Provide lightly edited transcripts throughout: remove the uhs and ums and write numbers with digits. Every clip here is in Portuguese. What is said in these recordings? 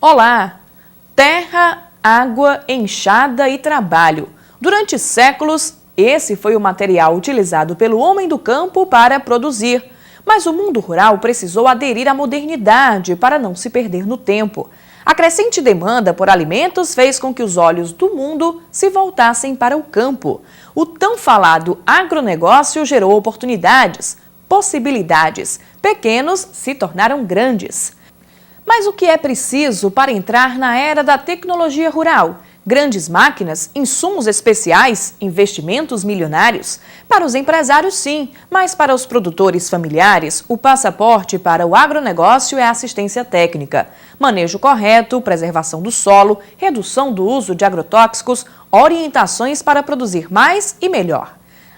Olá! Terra, água, enxada e trabalho. Durante séculos, esse foi o material utilizado pelo homem do campo para produzir. Mas o mundo rural precisou aderir à modernidade para não se perder no tempo. A crescente demanda por alimentos fez com que os olhos do mundo se voltassem para o campo. O tão falado agronegócio gerou oportunidades, possibilidades. Pequenos se tornaram grandes. Mas o que é preciso para entrar na era da tecnologia rural? Grandes máquinas, insumos especiais, investimentos milionários? Para os empresários, sim, mas para os produtores familiares, o passaporte para o agronegócio é assistência técnica. Manejo correto, preservação do solo, redução do uso de agrotóxicos, orientações para produzir mais e melhor.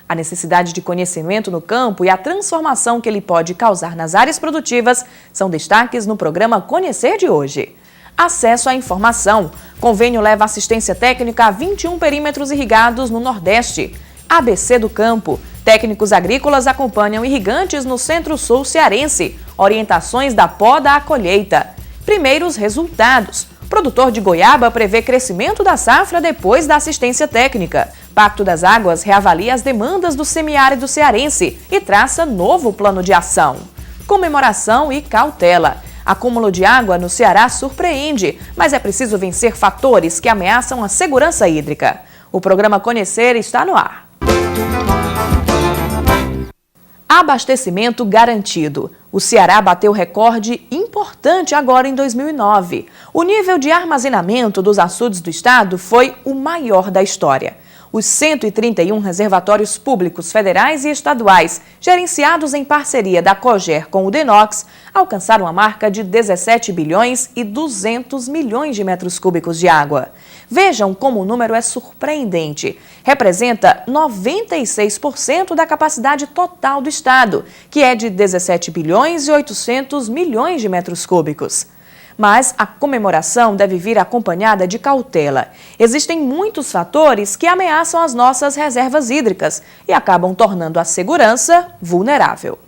A necessidade de conhecimento no campo e a transformação que ele pode causar nas áreas produtivas são destaques no programa Conhecer de hoje. Acesso à informação. Convênio leva assistência técnica a 21 perímetros irrigados no Nordeste. ABC do Campo. Técnicos agrícolas acompanham irrigantes no Centro-Sul cearense. Orientações da poda à colheita. Primeiros resultados. Produtor de goiaba prevê crescimento da safra depois da assistência técnica. Pacto das Águas reavalia as demandas do semiárido cearense e traça novo plano de ação. Comemoração e cautela. Acúmulo de água no Ceará surpreende, mas é preciso vencer fatores que ameaçam a segurança hídrica. O programa Conhecer está no ar. Abastecimento garantido. O Ceará bateu recorde importante agora em 2009. O nível de armazenamento dos açudes do estado foi o maior da história. Os 131 reservatórios públicos federais e estaduais, gerenciados em parceria da Coger com o Denox, alcançaram a marca de 17 bilhões e 200 milhões de metros cúbicos de água. Vejam como o número é surpreendente. Representa 96% da capacidade total do estado, que é de 17 bilhões e 800 milhões de metros cúbicos. Mas a comemoração deve vir acompanhada de cautela. Existem muitos fatores que ameaçam as nossas reservas hídricas e acabam tornando a segurança vulnerável.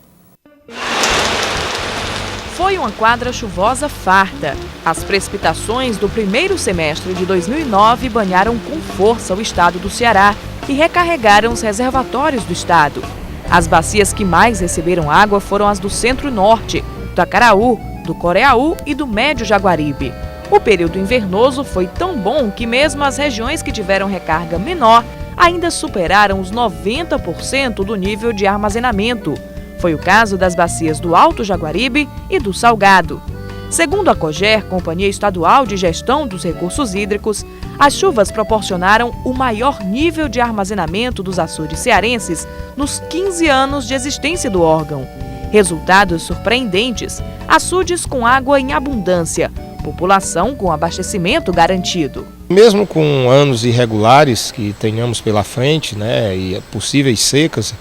Foi uma quadra chuvosa farta. As precipitações do primeiro semestre de 2009 banharam com força o estado do Ceará e recarregaram os reservatórios do estado. As bacias que mais receberam água foram as do Centro-Norte, do Acaraú, do Coreaú e do Médio Jaguaribe. O período invernoso foi tão bom que mesmo as regiões que tiveram recarga menor ainda superaram os 90% do nível de armazenamento. Foi o caso das bacias do Alto Jaguaribe e do Salgado. Segundo a Coger, Companhia Estadual de Gestão dos Recursos Hídricos, as chuvas proporcionaram o maior nível de armazenamento dos açudes cearenses nos 15 anos de existência do órgão. Resultados surpreendentes: açudes com água em abundância, população com abastecimento garantido. Mesmo com anos irregulares que tenhamos pela frente, e possíveis secas,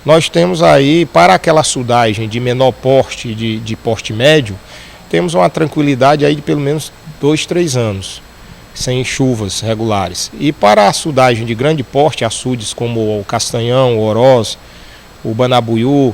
nós temos aí, para aquela açudagem de menor porte, de porte médio, temos uma tranquilidade aí de pelo menos 2, 3 anos, sem chuvas regulares. E para a açudagem de grande porte, açudes como o Castanhão, o Oroz, o Banabuiú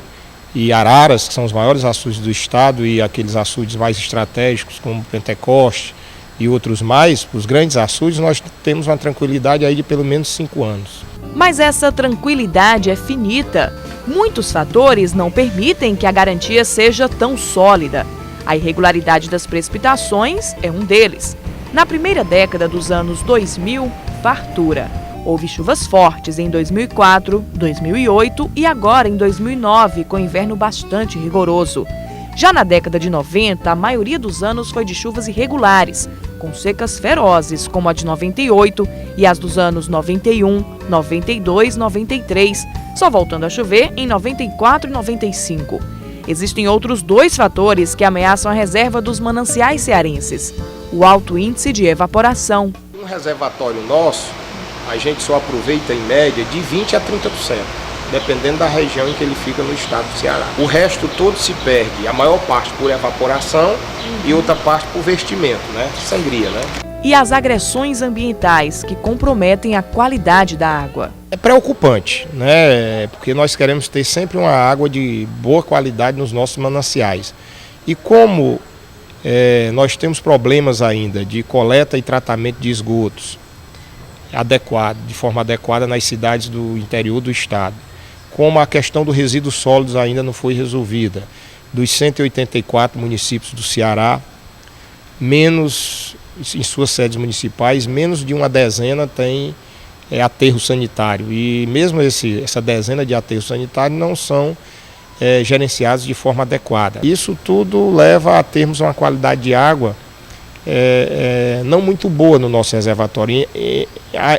e Araras, que são os maiores açudes do estado, e aqueles açudes mais estratégicos como Pentecoste e outros mais, os grandes açudes, nós temos uma tranquilidade aí de pelo menos 5 anos. Mas essa tranquilidade é finita. Muitos fatores não permitem que a garantia seja tão sólida. A irregularidade das precipitações é um deles. Na primeira década dos anos 2000, fartura. Houve chuvas fortes em 2004, 2008 e agora em 2009, com inverno bastante rigoroso. Já na década de 90, a maioria dos anos foi de chuvas irregulares, com secas ferozes, como a de 98 e as dos anos 91, 92, 93, só voltando a chover em 94 e 95. Existem outros 2 fatores que ameaçam a reserva dos mananciais cearenses: o alto índice de evaporação. Um reservatório nosso, a gente só aproveita em média de 20% a 30%. dependendo da região em que ele fica no estado do Ceará. O resto todo se perde, a maior parte por evaporação e outra parte por vestimento, né? Sangria, né? E as agressões ambientais que comprometem a qualidade da água? É preocupante, né? Porque nós queremos ter sempre uma água de boa qualidade nos nossos mananciais. E como nós temos problemas ainda de coleta e tratamento de esgotos de forma adequada nas cidades do interior do estado, como a questão do resíduos sólidos ainda não foi resolvida, dos 184 municípios do Ceará, menos em suas sedes municipais, menos de uma dezena tem aterro sanitário. E mesmo essa dezena de aterros sanitários não são gerenciados de forma adequada. Isso tudo leva a termos uma qualidade de água não muito boa no nosso reservatório.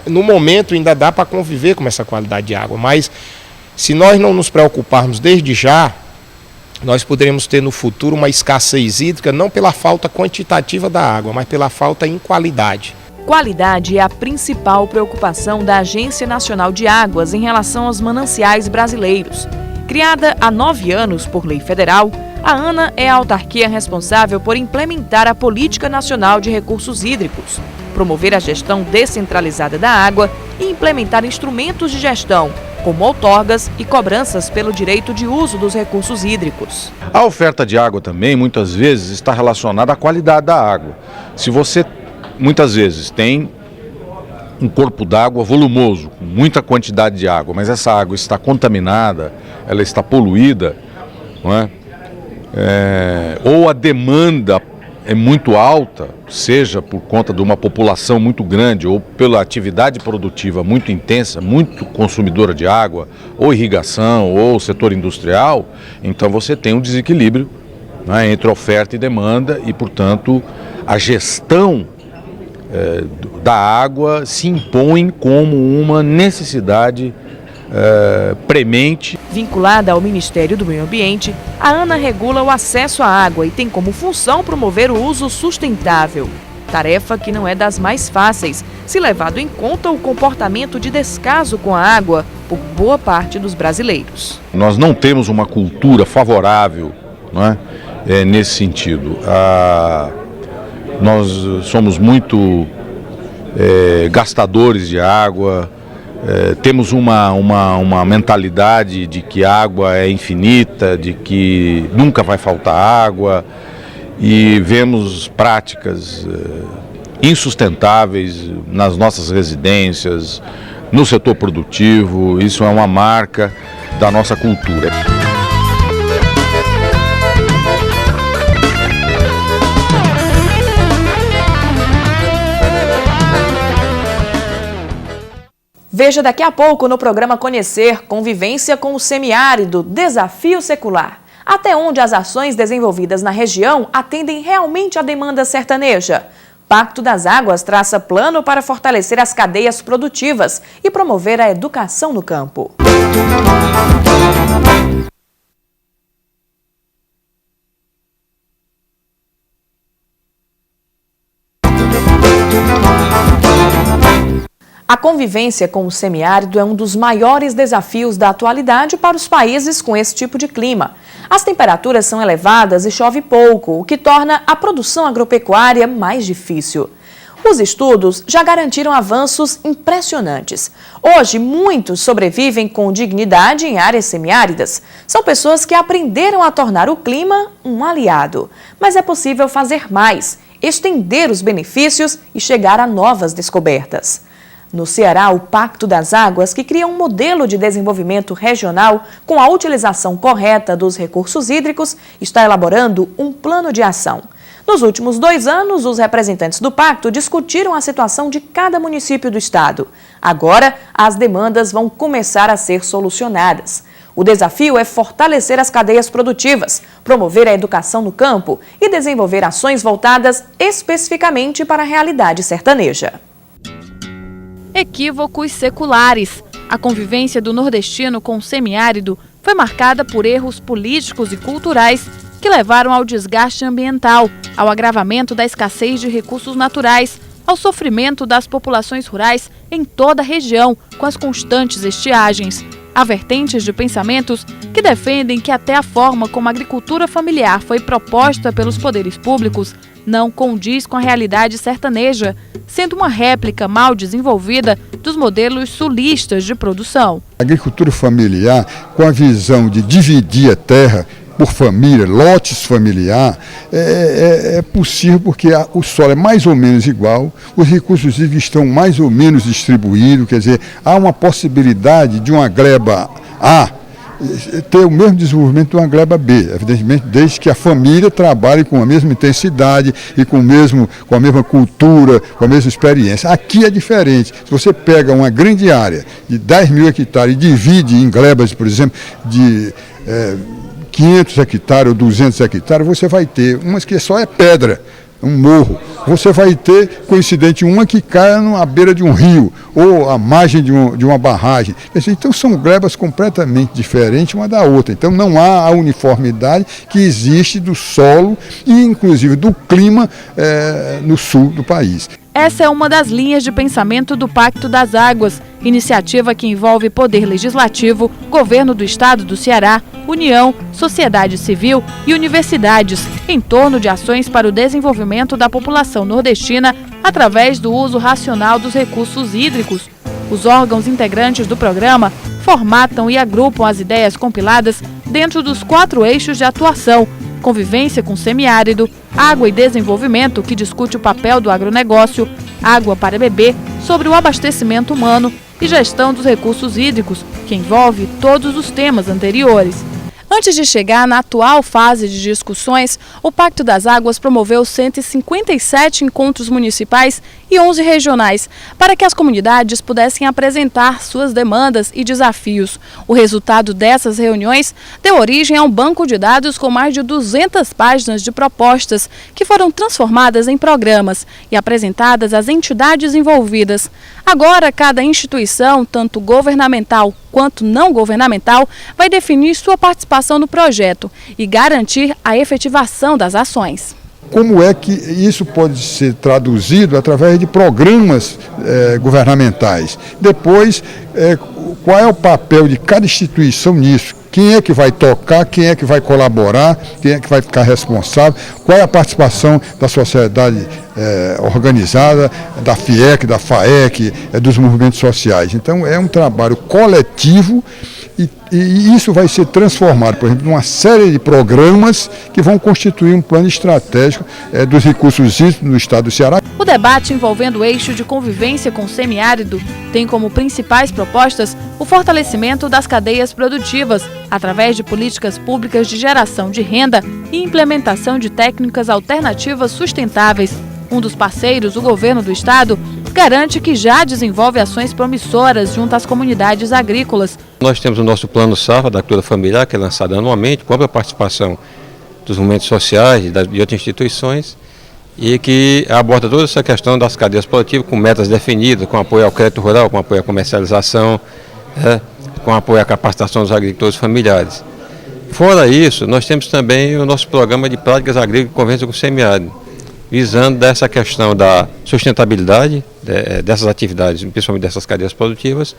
No momento ainda dá para conviver com essa qualidade de água, mas se nós não nos preocuparmos desde já, nós poderemos ter no futuro uma escassez hídrica, não pela falta quantitativa da água, mas pela falta em qualidade. Qualidade é a principal preocupação da Agência Nacional de Águas em relação aos mananciais brasileiros. Criada há 9 anos por lei federal, a ANA é a autarquia responsável por implementar a Política Nacional de Recursos Hídricos, promover a gestão descentralizada da água e implementar instrumentos de gestão, como outorgas e cobranças pelo direito de uso dos recursos hídricos. A oferta de água também, muitas vezes, está relacionada à qualidade da água. Se você, muitas vezes, tem um corpo d'água volumoso, com muita quantidade de água, mas essa água está contaminada, ela está poluída, não é? Ou a demanda é muito alta, seja por conta de uma população muito grande ou pela atividade produtiva muito intensa, muito consumidora de água, ou irrigação, ou setor industrial, então você tem um desequilíbrio, né, entre oferta e demanda e, portanto, a gestão da água se impõe como uma necessidade premente. Vinculada ao Ministério do Meio Ambiente, a ANA regula o acesso à água e tem como função promover o uso sustentável. Tarefa que não é das mais fáceis, se levado em conta o comportamento de descaso com a água por boa parte dos brasileiros. Nós não temos uma cultura favorável, não é? Nesse sentido. Nós somos muito gastadores de água. Temos uma mentalidade de que a água é infinita, de que nunca vai faltar água, e vemos práticas insustentáveis nas nossas residências, no setor produtivo. Isso é uma marca da nossa cultura. Veja daqui a pouco no programa Conhecer Convivência com o Semiárido, Desafio Secular. Até onde as ações desenvolvidas na região atendem realmente à demanda sertaneja? Pacto das Águas traça plano para fortalecer as cadeias produtivas e promover a educação no campo. A convivência com o semiárido é um dos maiores desafios da atualidade para os países com esse tipo de clima. As temperaturas são elevadas e chove pouco, o que torna a produção agropecuária mais difícil. Os estudos já garantiram avanços impressionantes. Hoje, muitos sobrevivem com dignidade em áreas semiáridas. São pessoas que aprenderam a tornar o clima um aliado. Mas é possível fazer mais, estender os benefícios e chegar a novas descobertas. No Ceará, o Pacto das Águas, que cria um modelo de desenvolvimento regional com a utilização correta dos recursos hídricos, está elaborando um plano de ação. Nos últimos 2 anos, os representantes do pacto discutiram a situação de cada município do estado. Agora, as demandas vão começar a ser solucionadas. O desafio é fortalecer as cadeias produtivas, promover a educação no campo e desenvolver ações voltadas especificamente para a realidade sertaneja. Equívocos seculares. A convivência do nordestino com o semiárido foi marcada por erros políticos e culturais que levaram ao desgaste ambiental, ao agravamento da escassez de recursos naturais, ao sofrimento das populações rurais em toda a região com as constantes estiagens. Há vertentes de pensamentos que defendem que até a forma como a agricultura familiar foi proposta pelos poderes públicos não condiz com a realidade sertaneja, sendo uma réplica mal desenvolvida dos modelos sulistas de produção. A agricultura familiar, com a visão de dividir a terra por família, lotes familiar, é possível porque o solo é mais ou menos igual, os recursos hídricos estão mais ou menos distribuídos, quer dizer, há uma possibilidade de uma gleba A ter o mesmo desenvolvimento de uma gleba B, evidentemente, desde que a família trabalhe com a mesma intensidade e com a mesma cultura, com a mesma experiência. Aqui é diferente. Se você pega uma grande área de 10 mil hectares e divide em glebas, por exemplo, de 500 hectares ou 200 hectares, você vai ter umas que só é pedra, um morro. Você vai ter, coincidente, uma que cai à beira de um rio ou à margem de uma barragem. Então são glebas completamente diferentes uma da outra. Então não há a uniformidade que existe do solo e inclusive do clima no sul do país. Essa é uma das linhas de pensamento do Pacto das Águas, iniciativa que envolve Poder Legislativo, Governo do Estado do Ceará, União, sociedade civil e universidades, em torno de ações para o desenvolvimento da população nordestina através do uso racional dos recursos hídricos. Os órgãos integrantes do programa formatam e agrupam as ideias compiladas dentro dos 4 eixos de atuação: convivência com semiárido, água e desenvolvimento, que discute o papel do agronegócio, água para beber, sobre o abastecimento humano, e gestão dos recursos hídricos, que envolve todos os temas anteriores. Antes de chegar na atual fase de discussões, o Pacto das Águas promoveu 157 encontros municipais e 11 regionais, para que as comunidades pudessem apresentar suas demandas e desafios. O resultado dessas reuniões deu origem a um banco de dados com mais de 200 páginas de propostas, que foram transformadas em programas e apresentadas às entidades envolvidas. Agora, cada instituição, tanto governamental quanto não governamental, vai definir sua participação no projeto e garantir a efetivação das ações. Como é que isso pode ser traduzido através de programas governamentais? Depois, qual é o papel de cada instituição nisso? Quem é que vai tocar, quem é que vai colaborar, quem é que vai ficar responsável, qual é a participação da sociedade organizada, da FIEC, da FAEC, dos movimentos sociais. Então é um trabalho coletivo e isso vai ser transformado, por exemplo, numa série de programas que vão constituir um plano estratégico dos recursos hídricos no estado do Ceará. O debate envolvendo o eixo de convivência com o semiárido tem como principais propostas o fortalecimento das cadeias produtivas, através de políticas públicas de geração de renda e implementação de técnicas alternativas sustentáveis. Um dos parceiros, o governo do estado, garante que já desenvolve ações promissoras junto às comunidades agrícolas. Nós temos o nosso plano safra da agricultura familiar, que é lançado anualmente, com a participação dos movimentos sociais e de outras instituições, e que aborda toda essa questão das cadeias produtivas com metas definidas, com apoio ao crédito rural, com apoio à comercialização, com apoio à capacitação dos agricultores familiares. Fora isso, nós temos também o nosso programa de práticas agrícolas e convivência com o semiárido, visando dessa questão da sustentabilidade dessas atividades, principalmente dessas cadeias produtivas,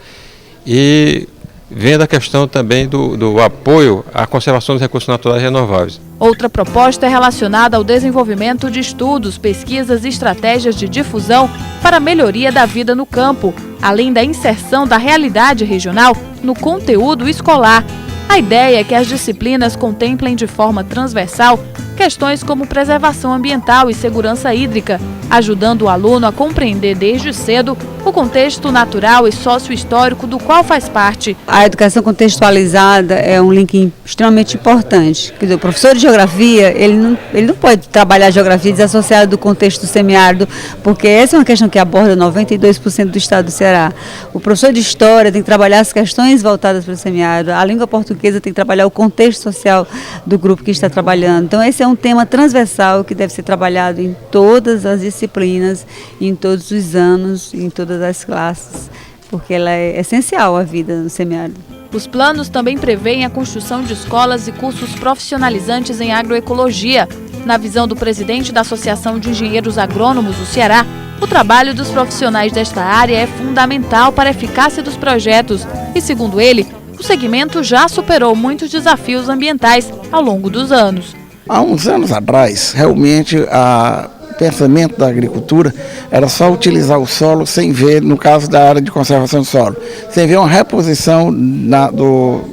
e vendo a questão também do apoio à conservação dos recursos naturais renováveis. Outra proposta é relacionada ao desenvolvimento de estudos, pesquisas e estratégias de difusão para a melhoria da vida no campo, além da inserção da realidade regional no conteúdo escolar. A ideia é que as disciplinas contemplem de forma transversal questões como preservação ambiental e segurança hídrica, ajudando o aluno a compreender desde cedo o contexto natural e sócio-histórico do qual faz parte. A educação contextualizada é um link extremamente importante. Quer dizer, o professor de geografia, ele não pode trabalhar a geografia desassociada do contexto semiárido, porque essa é uma questão que aborda 92% do estado do Ceará. O professor de história tem que trabalhar as questões voltadas para o semiárido, a língua portuguesa tem que trabalhar o contexto social do grupo que está trabalhando. Então esse é um tema transversal que deve ser trabalhado em todas as disciplinas, em todos os anos, em todas as classes, porque ela é essencial à vida no semiárido. Os planos também prevêem a construção de escolas e cursos profissionalizantes em agroecologia. Na visão do presidente da Associação de Engenheiros Agrônomos do Ceará, o trabalho dos profissionais desta área é fundamental para a eficácia dos projetos e, segundo ele, o segmento já superou muitos desafios ambientais ao longo dos anos. Há uns anos atrás, realmente, o pensamento da agricultura era só utilizar o solo sem ver, no caso da área de conservação do solo, sem ver uma reposição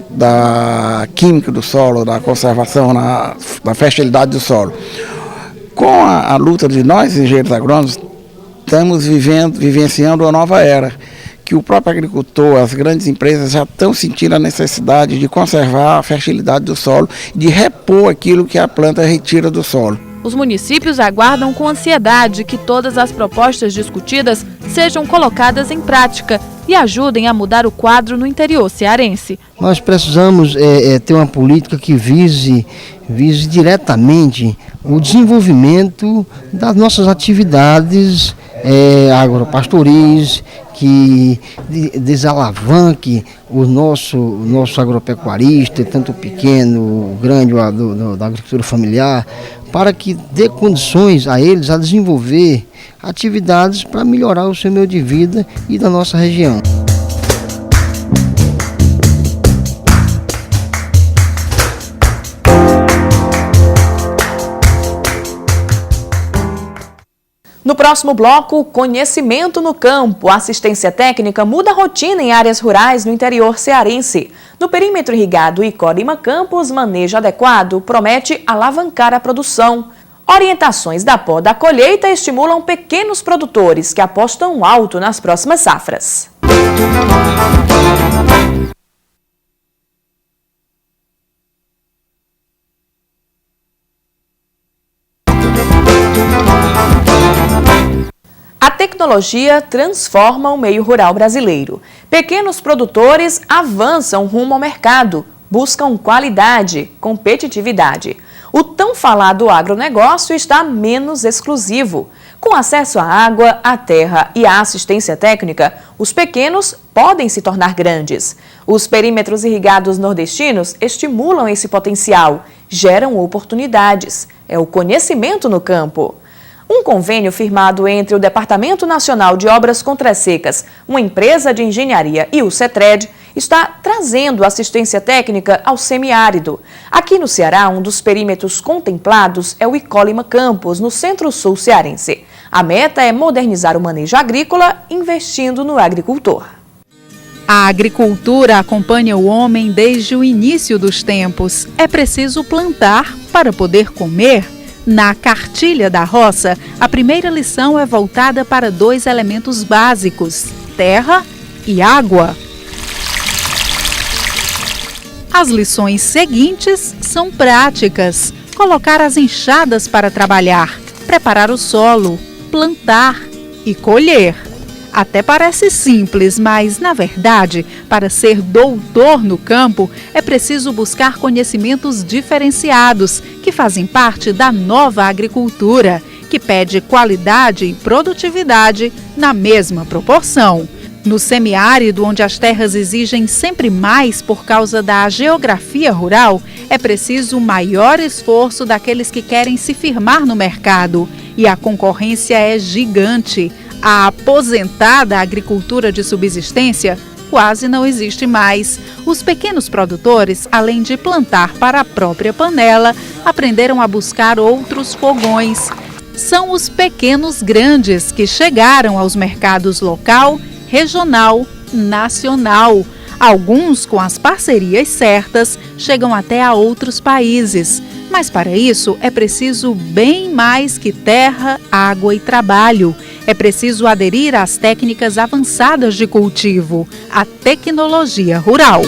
da química do solo, da conservação, da fertilidade do solo. Com a luta de nós, engenheiros agrônomos, estamos vivenciando uma nova era, que o próprio agricultor, as grandes empresas já estão sentindo a necessidade de conservar a fertilidade do solo, de repor aquilo que a planta retira do solo. Os municípios aguardam com ansiedade que todas as propostas discutidas sejam colocadas em prática e ajudem a mudar o quadro no interior cearense. Nós precisamos ter uma política que vise diretamente o desenvolvimento das nossas atividades agropastoris, que desalavanque o nosso agropecuarista, tanto o pequeno, o grande, da agricultura familiar, para que dê condições a eles a desenvolver atividades para melhorar o seu meio de vida e da nossa região. No próximo bloco, conhecimento no campo. A assistência técnica muda a rotina em áreas rurais no interior cearense. No perímetro irrigado Icó-Lima Campos, manejo adequado promete alavancar a produção. Orientações da poda à colheita estimulam pequenos produtores que apostam alto nas próximas safras. A tecnologia transforma o meio rural brasileiro. Pequenos produtores avançam rumo ao mercado, buscam qualidade, competitividade. O tão falado agronegócio está menos exclusivo. Com acesso à água, à terra e à assistência técnica, os pequenos podem se tornar grandes. Os perímetros irrigados nordestinos estimulam esse potencial, geram oportunidades. É o conhecimento no campo. Um convênio firmado entre o Departamento Nacional de Obras Contra-Secas, uma empresa de engenharia e o CETRED está trazendo assistência técnica ao semiárido. Aqui no Ceará, um dos perímetros contemplados é o Icó-Lima Campos, no centro-sul cearense. A meta é modernizar o manejo agrícola, investindo no agricultor. A agricultura acompanha o homem desde o início dos tempos. É preciso plantar para poder comer. Na Cartilha da Roça, a primeira lição é voltada para 2 elementos básicos: terra e água. As lições seguintes são práticas: colocar as enxadas para trabalhar, preparar o solo, plantar e colher. Até parece simples, mas, na verdade, para ser doutor no campo, é preciso buscar conhecimentos diferenciados, que fazem parte da nova agricultura, que pede qualidade e produtividade na mesma proporção. No semiárido, onde as terras exigem sempre mais por causa da geografia rural, é preciso maior esforço daqueles que querem se firmar no mercado. E a concorrência é gigante. A aposentada agricultura de subsistência quase não existe mais. Os pequenos produtores, além de plantar para a própria panela, aprenderam a buscar outros fogões. São os pequenos grandes que chegaram aos mercados local, regional, nacional. Alguns, com as parcerias certas, chegam até a outros países. Mas para isso é preciso bem mais que terra, água e trabalho. É preciso aderir às técnicas avançadas de cultivo, a tecnologia rural.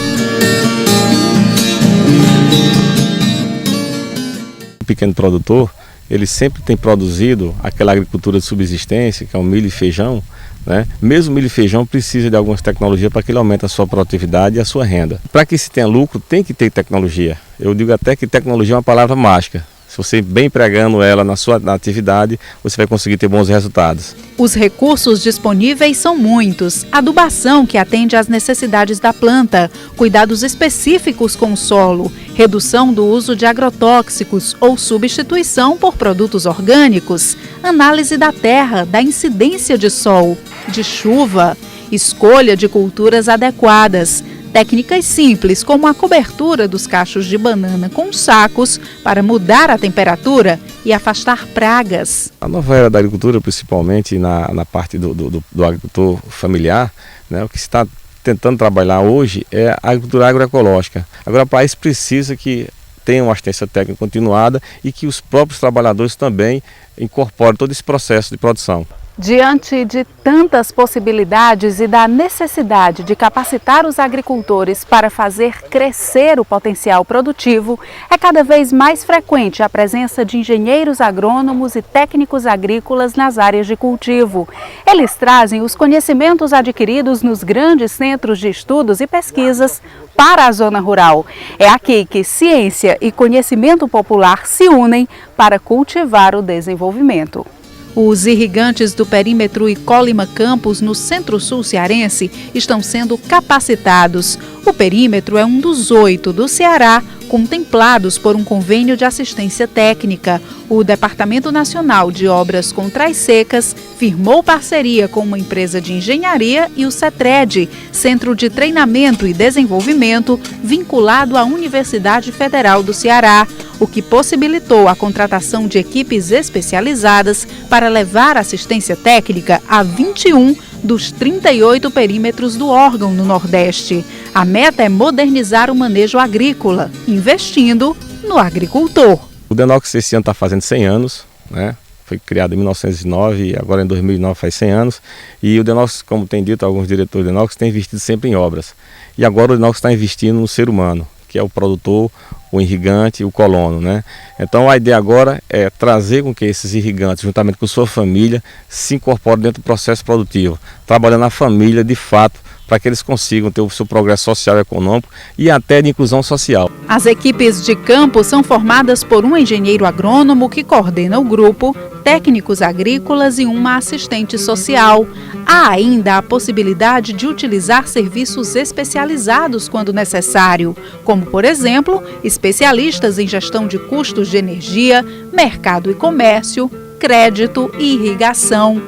O pequeno produtor, ele sempre tem produzido aquela agricultura de subsistência, que é o milho e feijão, né? Mesmo milho e feijão precisa de algumas tecnologias para que ele aumente a sua produtividade e a sua renda. Para que se tenha lucro, tem que ter tecnologia. Eu digo até que tecnologia é uma palavra mágica. Se você bem empregando ela na sua atividade, você vai conseguir ter bons resultados. Os recursos disponíveis são muitos. Adubação, que atende às necessidades da planta, cuidados específicos com o solo, redução do uso de agrotóxicos ou substituição por produtos orgânicos, análise da terra, da incidência de sol, de chuva, escolha de culturas adequadas, Técnicas simples, como a cobertura dos cachos de banana com sacos para mudar a temperatura e afastar pragas. A nova era da agricultura, principalmente na parte do agricultor familiar, né, o que se está tentando trabalhar hoje é a agricultura agroecológica. Agora, para isso precisa que tenha uma assistência técnica continuada e que os próprios trabalhadores também incorporem todo esse processo de produção. Diante de tantas possibilidades e da necessidade de capacitar os agricultores para fazer crescer o potencial produtivo, é cada vez mais frequente a presença de engenheiros agrônomos e técnicos agrícolas nas áreas de cultivo. Eles trazem os conhecimentos adquiridos nos grandes centros de estudos e pesquisas para a zona rural. É aqui que ciência e conhecimento popular se unem para cultivar o desenvolvimento. Os irrigantes do perímetro Icólima Campos, no centro-sul cearense, estão sendo capacitados. O perímetro é um dos 8 do Ceará contemplados por um convênio de assistência técnica. O Departamento Nacional de Obras Contras Secas firmou parceria com uma empresa de engenharia e o CETRED, Centro de Treinamento e Desenvolvimento, vinculado à Universidade Federal do Ceará, o que possibilitou a contratação de equipes especializadas para levar assistência técnica a 21 dos 38 perímetros do órgão no Nordeste. A meta é modernizar o manejo agrícola, investindo no agricultor. O Denox esse ano está fazendo 100 anos, né? Foi criado em 1909 e agora em 2009 faz 100 anos. E o Denox, como tem dito alguns diretores do Denox, tem investido sempre em obras. E agora o Denox está investindo no ser humano, que é o produtor, o irrigante e o colono, né? Então a ideia agora é trazer com que esses irrigantes, juntamente com sua família, se incorporem dentro do processo produtivo, trabalhando a família de fato, para que eles consigam ter o seu progresso social e econômico e até de inclusão social. As equipes de campo são formadas por um engenheiro agrônomo que coordena o grupo, técnicos agrícolas e uma assistente social. Há ainda a possibilidade de utilizar serviços especializados quando necessário, como, por exemplo, especialistas em gestão de custos de energia, mercado e comércio, crédito e irrigação.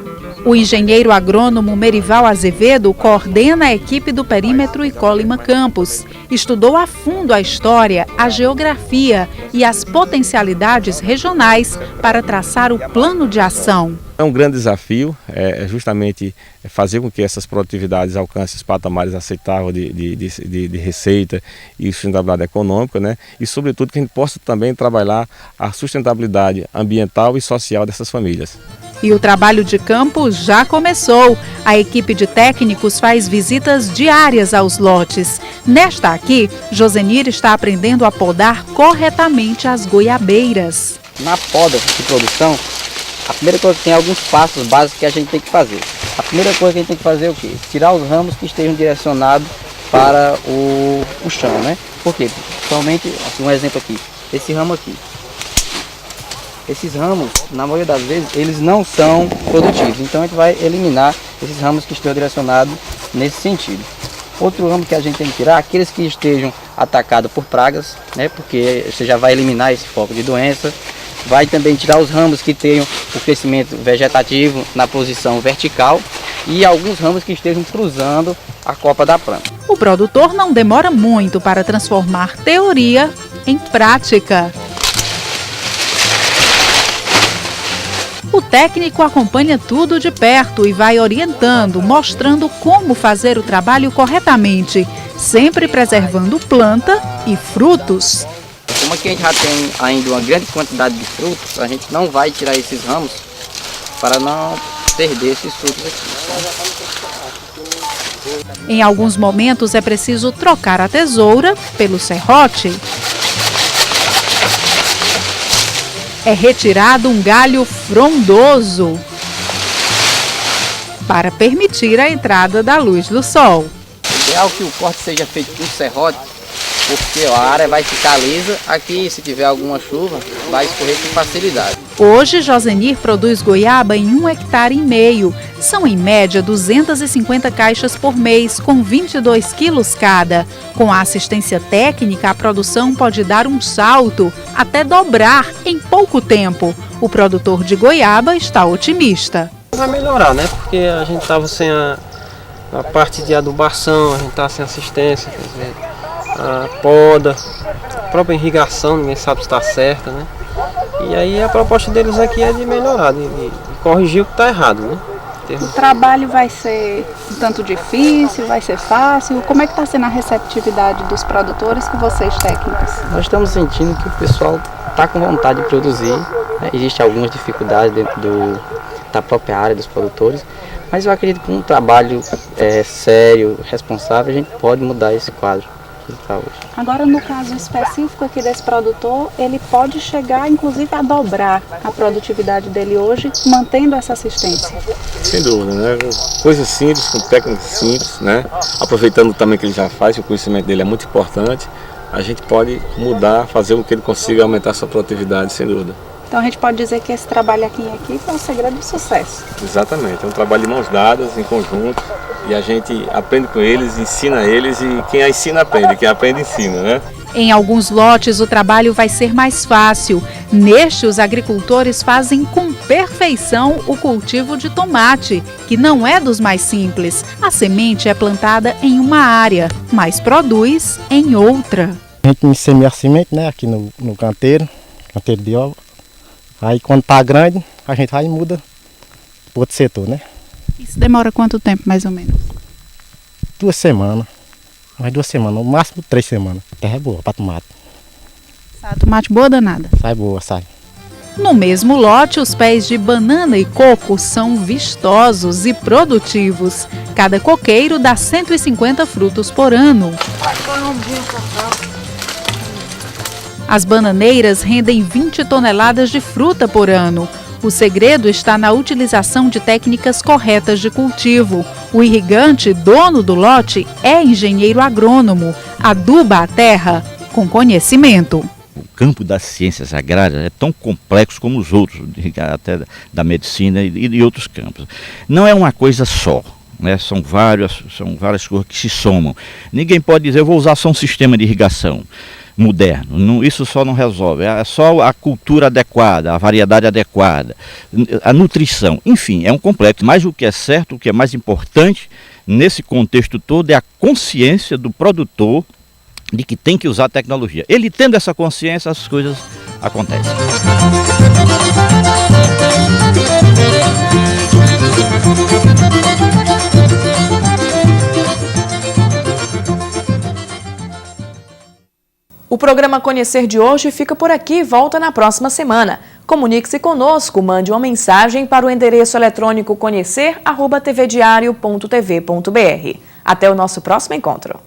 O engenheiro agrônomo Merival Azevedo coordena a equipe do perímetro Icólima Campos. Estudou a fundo a história, a geografia e as potencialidades regionais para traçar o plano de ação. É um grande desafio, justamente fazer com que essas produtividades alcancem os patamares aceitáveis de receita e sustentabilidade econômica, né? E sobretudo que a gente possa também trabalhar a sustentabilidade ambiental e social dessas famílias. E o trabalho de campo já começou. A equipe de técnicos faz visitas diárias aos lotes. Nesta aqui, Josenir está aprendendo a podar corretamente as goiabeiras. Na poda de produção, a primeira coisa que tem alguns passos básicos que a gente tem que fazer. A primeira coisa que a gente tem que fazer é o quê? Tirar os ramos que estejam direcionados para o chão, né? Por quê? Somente, assim, um exemplo aqui, esse ramo aqui. Esses ramos, na maioria das vezes, eles não são produtivos. Então a gente vai eliminar esses ramos que estão direcionados nesse sentido. Outro ramo que a gente tem que tirar, aqueles que estejam atacados por pragas, né? Porque você já vai eliminar esse foco de doença. Vai também tirar os ramos que tenham o crescimento vegetativo na posição vertical e alguns ramos que estejam cruzando a copa da planta. O produtor não demora muito para transformar teoria em prática. O técnico acompanha tudo de perto e vai orientando, mostrando como fazer o trabalho corretamente, sempre preservando planta e frutos. Como aqui a gente já tem ainda uma grande quantidade de frutos, a gente não vai tirar esses ramos para não perder esses frutos aqui. Em alguns momentos é preciso trocar a tesoura pelo serrote. É retirado um galho frondoso para permitir a entrada da luz do sol. O ideal é que o corte seja feito com serrote, porque a área vai ficar lisa. Aqui, se tiver alguma chuva, vai escorrer com facilidade. Hoje, Josenir produz goiaba em 1,5 hectares. São, em média, 250 caixas por mês, com 22 quilos cada. Com a assistência técnica, a produção pode dar um salto, até dobrar em pouco tempo. O produtor de goiaba está otimista. Vai melhorar, né? Porque a gente estava sem A parte de adubação, a gente está sem assistência, quer dizer, a poda, a própria irrigação, ninguém sabe se está certa, né? E aí a proposta deles aqui é de melhorar, de corrigir o que está errado, né? O trabalho vai ser um tanto difícil, vai ser fácil? Como é que está sendo a receptividade dos produtores com vocês técnicos? Nós estamos sentindo que o pessoal está com vontade de produzir, né? Existem algumas dificuldades dentro da própria área dos produtores, mas eu acredito que com um trabalho sério, responsável, a gente pode mudar esse quadro que está hoje. Agora, no caso específico aqui desse produtor, ele pode chegar, inclusive, a dobrar a produtividade dele hoje, mantendo essa assistência. Sem dúvida, né? Coisas simples, com técnicas simples, né? Aproveitando também que ele já faz, o conhecimento dele é muito importante, a gente pode mudar, fazer com que ele consiga aumentar a sua produtividade, sem dúvida. Então a gente pode dizer que esse trabalho aqui em equipe é o segredo do sucesso. Exatamente, é um trabalho de mãos dadas, em conjunto, e a gente aprende com eles, ensina eles, e quem ensina aprende, quem aprende ensina, né? Em alguns lotes o trabalho vai ser mais fácil. Neste, os agricultores fazem com perfeição o cultivo de tomate, que não é dos mais simples. A semente é plantada em uma área, mas produz em outra. A gente semeia a semente, né, aqui no canteiro de obra. Aí quando está grande, a gente vai e muda para outro setor, né? Isso demora quanto tempo, mais ou menos? 2 semanas. Mais 2 semanas, no máximo 3 semanas. A terra é boa para tomate. Sai tomate boa danada? Sai boa, sai. No mesmo lote, os pés de banana e coco são vistosos e produtivos. Cada coqueiro dá 150 frutos por ano. As bananeiras rendem 20 toneladas de fruta por ano. O segredo está na utilização de técnicas corretas de cultivo. O irrigante, dono do lote, é engenheiro agrônomo. Aduba a terra com conhecimento. O campo das ciências agrárias é tão complexo como os outros, até da medicina e outros campos. Não é uma coisa só. Né? São várias coisas que se somam. Ninguém pode dizer, eu vou usar só um sistema de irrigação moderno. Não, isso só não resolve. É só a cultura adequada, a variedade adequada, a nutrição. Enfim, é um complexo. Mas o que é certo, o que é mais importante nesse contexto todo é a consciência do produtor de que tem que usar a tecnologia. Ele tendo essa consciência, as coisas acontecem. O programa Conhecer de hoje fica por aqui e volta na próxima semana. Comunique-se conosco, mande uma mensagem para o endereço eletrônico conhecer@tvdiario.tv.br. Até o nosso próximo encontro.